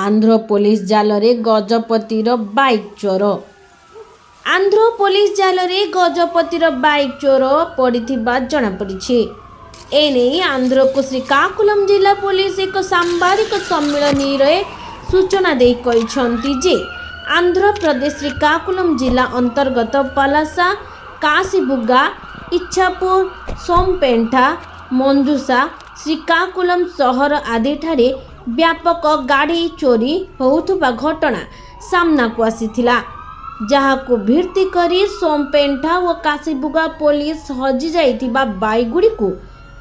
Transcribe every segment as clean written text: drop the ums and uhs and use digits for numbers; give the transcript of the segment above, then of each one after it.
Andhra police जाल रे गजपतिर bike चोर। आंध्र पुलिस जाल रे गजपतिर बाइक चोर पड़िथिबा जणा पड़िछि। एने आंध्र को श्रीकाकुलम जिला पुलिस एक सांबादिक सम्मेलन रे सूचना दे कहिसंती जे आंध्र प्रदेश श्रीकाकुलम जिला अंतर्गत पलासा, काशीबुगा, इच्छापुर, सोमपेंटा, मंजूसा, श्रीकाकुलम सहर आदि ठारे व्यापक गाड़ी चोरी होउथुबा घटना सामना को आसीथिला, जहाको भित्ति करी सोमपेंटा और काशीबुगा पुलिस हजि जाइथिबा बाइक गुडी को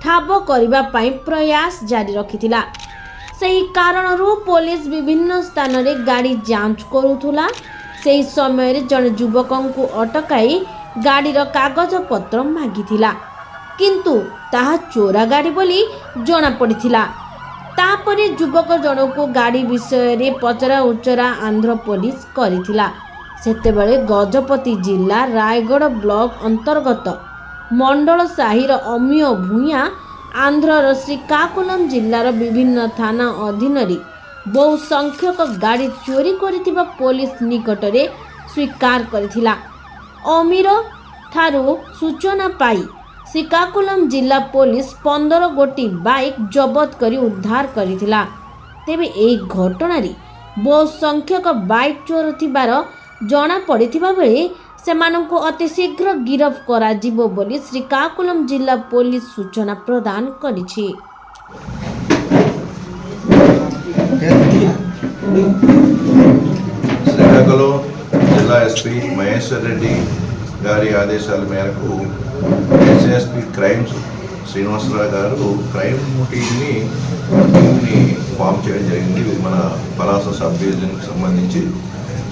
ठाब करिबा पई प्रयास जारी रखिथिला। सही कारणरू पुलिस विभिन्न स्थान रे गाड़ी जांच करूथुला। सही समय रे जन युवकन को अटकाई गाड़ीर कागज पत्र मागिथिला, किंतु ताहा चोरा गाड़ी बोली जणा पड़िथिला। तापरे युवक जनक गाड़ी विषय रे पचरा उचरा आंध्र पुलिस करिथिला। सेतेबेले गजपति जिला रायगढ़ ब्लॉक अंतर्गत मंडल साहिर अमीय भूया आंध्रर श्रीकाकुलम जिलार विभिन्न थाना अधीन बहु संख्यक गाड़ी चोरी करिथिबा पुलिस निकटरे स्वीकार करिथिला। अमीर ठारू सूचना पाई श्रीकाकुलम जिला पुलिस 15 गोटी बाइक जबत करी उद्धार करिथिला। तेबे एई घटना रे बहु संख्यक बाइक चोर थिबार जणा पड़िथिबा बेले सेमानंकु अति शीघ्र गिरफ करा जिवो बोली श्रीकाकुलम जिला पुलिस सूचना प्रदान करिछि। శ్రీకాకుళం జిల్లా ఎస్పీ మహేశ్వర్ రెడ్డి గారి ఆదేశాల మేరకు ఎస్ఎస్పీ క్రైమ్స్ శ్రీనివాసరావు గారు క్రైమ్ టీమ్ని ఫామ్ చేయడం జరిగింది. ఇది మన పలాస సబ్ డివిజన్కి సంబంధించి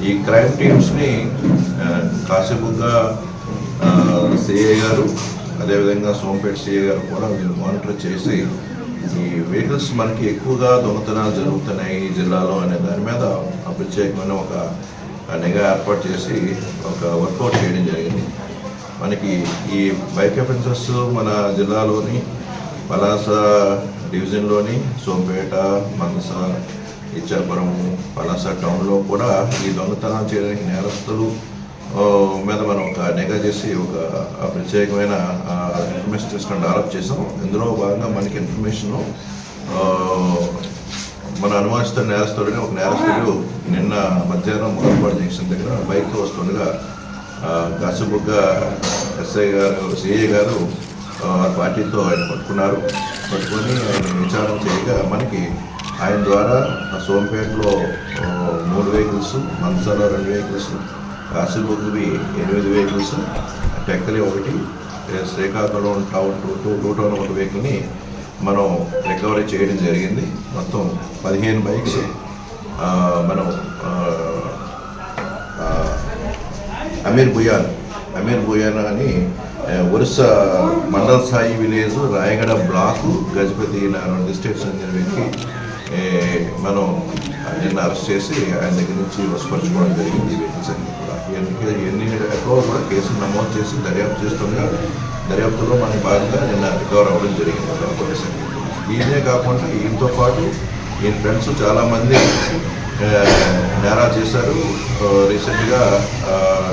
ఈ క్రైమ్ టీమ్స్ని కాశీబుగ్గ సిఐ గారు, అదేవిధంగా సోంపేట సిఐ గారు కూడా వీళ్ళు మానిటర్ చేసి ఈ వెహికల్స్ మనకి ఎక్కువగా దొంగతనాలు జరుగుతున్నాయి ఈ జిల్లాలో అనే దాని మీద ప్రత్యేకమైన ఒక నిఘా ఏర్పాటు చేసి ఒక వర్కౌట్ చేయడం జరిగింది. మనకి ఈ బైక్ అఫెన్సెస్ మన జిల్లాలోని పలాస డివిజన్లోని సోంపేట, మనస, ఇచ్చాపురం, పలాస టౌన్లో కూడా ఈ దొంగతనాలు చేయడానికి నేరస్తులు మీద మనం ఒక నిఘా చేసి ఒక ప్రత్యేకమైన ఇన్ఫర్మేషన్ సిస్టమ్ డెవలప్ చేసాం. ఇందులో భాగంగా మనకి ఇన్ఫర్మేషన్ మన అనుమానిస్తున్న నేరస్తుడిని ఒక నేరస్తుడు నిన్న మధ్యాహ్నం మొదలుపాటు జంక్షన్ దగ్గర బైక్తో వస్తుండగా కాశీబుగ్గ ఎస్ఐ గారు, సిఐ గారు పార్టీతో ఆయన పట్టుకొని ఆయన విచారణ చేయగా మనకి ఆయన ద్వారా సోంపేటలో 3 వెహికల్స్, మనసాలో 2 వెహికల్స్, కాశీబుగ్గవి 8 vehicles, Tekkali 1, Srikakulam town two town 1 వెహికల్ని మనం రికవరీ చేయడం జరిగింది. మొత్తం 15 బైక్స్ మనం అమీర్ భుయాన్ అని Orissa Mandal Sai village, Rayagada block, Gajapati district చెందిన వ్యక్తి మనం నిన్న అరెస్ట్ చేసి ఆయన దగ్గర నుంచి వసపరచుకోవడం జరిగింది. ఈ వెహికల్స్ అన్ని కూడా ఎన్ని ఎక్కడో కూడా కేసులు నమోదు చేసి దర్యాప్తు చేస్తుండగా దర్యాప్తులో మనకి భాగంగా నిన్న రికవర్ అవ్వడం జరిగింది పోలీస్. ఈయనే కాకుండా ఈయనతో పాటు ఈయన ఫ్రెండ్స్ చాలామంది నేరాలు చేశారు. రీసెంట్గా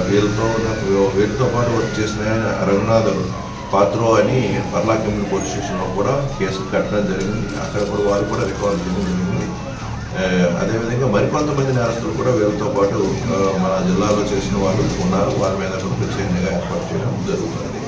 వీళ్ళతో పాటు వర్క్ చేసిన రఘునాథ్ పాత్రో అని పర్లాకెంపుల్ పోలీస్ స్టేషన్లో కూడా కేసులు కట్టడం జరిగింది. అక్కడ కూడా వారు కూడా రికవర్ చేయడం జరిగింది. అదేవిధంగా మరికొంతమంది నేరస్తులు కూడా వీళ్ళతో పాటు మన జిల్లాలో చేసిన వాళ్ళు ఉన్నారు. వారి మీద కూడా ప్రత్యేకంగా ఏర్పాటు చేయడం జరుగుతుంది.